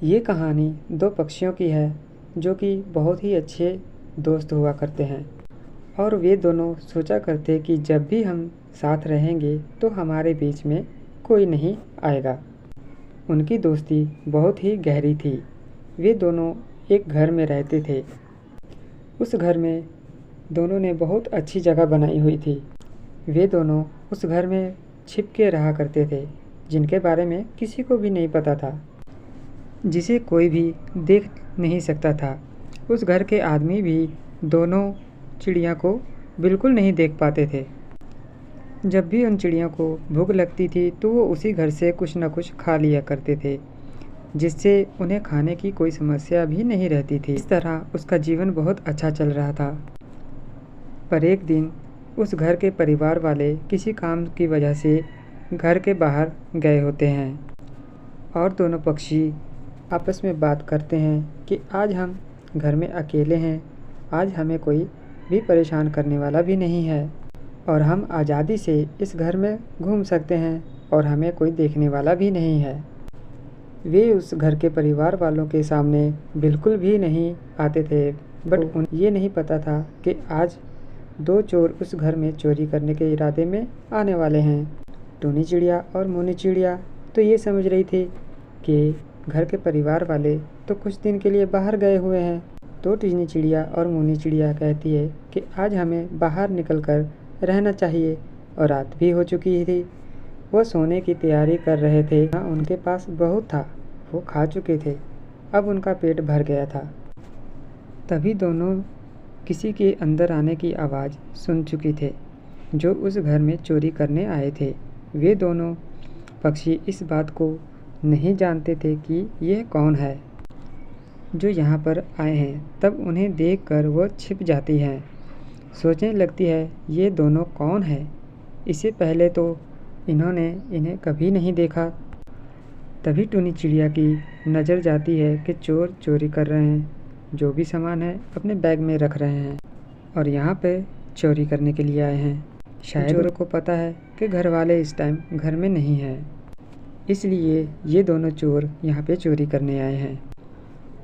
ये कहानी दो पक्षियों की है जो कि बहुत ही अच्छे दोस्त हुआ करते हैं और वे दोनों सोचा करते कि जब भी हम साथ रहेंगे तो हमारे बीच में कोई नहीं आएगा। उनकी दोस्ती बहुत ही गहरी थी। वे दोनों एक घर में रहते थे। उस घर में दोनों ने बहुत अच्छी जगह बनाई हुई थी। वे दोनों उस घर में छिप के रहा करते थे, जिनके बारे में किसी को भी नहीं पता था, जिसे कोई भी देख नहीं सकता था। उस घर के आदमी भी दोनों चिड़िया को बिल्कुल नहीं देख पाते थे। जब भी उन चिड़ियों को भूख लगती थी तो वो उसी घर से कुछ न कुछ खा लिया करते थे, जिससे उन्हें खाने की कोई समस्या भी नहीं रहती थी। इस तरह उसका जीवन बहुत अच्छा चल रहा था। पर एक दिन उस घर के परिवार वाले किसी काम की वजह से घर के बाहर गए होते हैं और दोनों पक्षी आपस में बात करते हैं कि आज हम घर में अकेले हैं, आज हमें कोई भी परेशान करने वाला भी नहीं है और हम आज़ादी से इस घर में घूम सकते हैं और हमें कोई देखने वाला भी नहीं है। वे उस घर के परिवार वालों के सामने बिल्कुल भी नहीं आते थे, बट उन्हें ये नहीं पता था कि आज दो चोर उस घर में चोरी करने के इरादे में आने वाले हैं। टूनी चिड़िया और मोनी चिड़िया तो ये समझ रही थी कि घर के परिवार वाले तो कुछ दिन के लिए बाहर गए हुए हैं। तो टूनी चिड़िया और मोनी चिड़िया कहती है कि आज हमें बाहर निकलकर रहना चाहिए और रात भी हो चुकी थी। वो सोने की तैयारी कर रहे थे। उनके पास बहुत था, वो खा चुके थे, अब उनका पेट भर गया था। तभी दोनों किसी के अंदर आने की आवाज़ सुन चुके थे जो उस घर में चोरी करने आए थे। वे दोनों पक्षी इस बात को नहीं जानते थे कि यह कौन है जो यहाँ पर आए हैं। तब उन्हें देखकर वो छिप जाती हैं, सोचने लगती है ये दोनों कौन है। इससे पहले तो इन्होंने इन्हें कभी नहीं देखा। तभी टूनी चिड़िया की नज़र जाती है कि चोर चोरी कर रहे हैं, जो भी सामान है अपने बैग में रख रहे हैं और यहाँ पे चोरी करने के लिए आए हैं। शायद चोरों को पता है कि घर वाले इस टाइम घर में नहीं हैं, इसलिए ये दोनों चोर यहाँ पे चोरी करने आए हैं।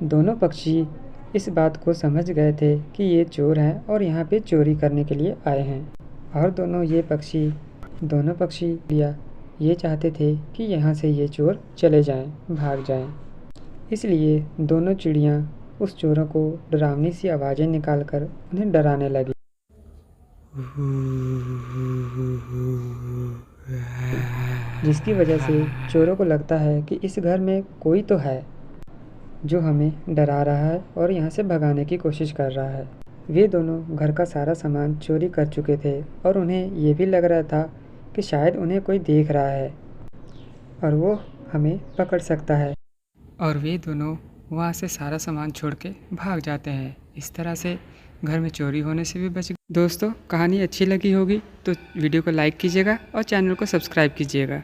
दोनों पक्षी इस बात को समझ गए थे कि ये चोर हैं और यहाँ पे चोरी करने के लिए आए हैं और दोनों पक्षी ये चाहते थे कि यहाँ से ये चोर चले जाएं, भाग जाएं। इसलिए दोनों चिड़ियाँ उस चोरों को डरावनी सी आवाज़ें निकालकर उन्हें डराने लगी, जिसकी वजह से चोरों को लगता है कि इस घर में कोई तो है जो हमें डरा रहा है और यहाँ से भगाने की कोशिश कर रहा है। वे दोनों घर का सारा सामान चोरी कर चुके थे और उन्हें ये भी लग रहा था कि शायद उन्हें कोई देख रहा है और वो हमें पकड़ सकता है, और वे दोनों वहाँ से सारा सामान छोड़ के भाग जाते हैं। इस तरह से घर में चोरी होने से भी बच गए। दोस्तों, कहानी अच्छी लगी होगी तो वीडियो को लाइक कीजिएगा और चैनल को सब्सक्राइब कीजिएगा।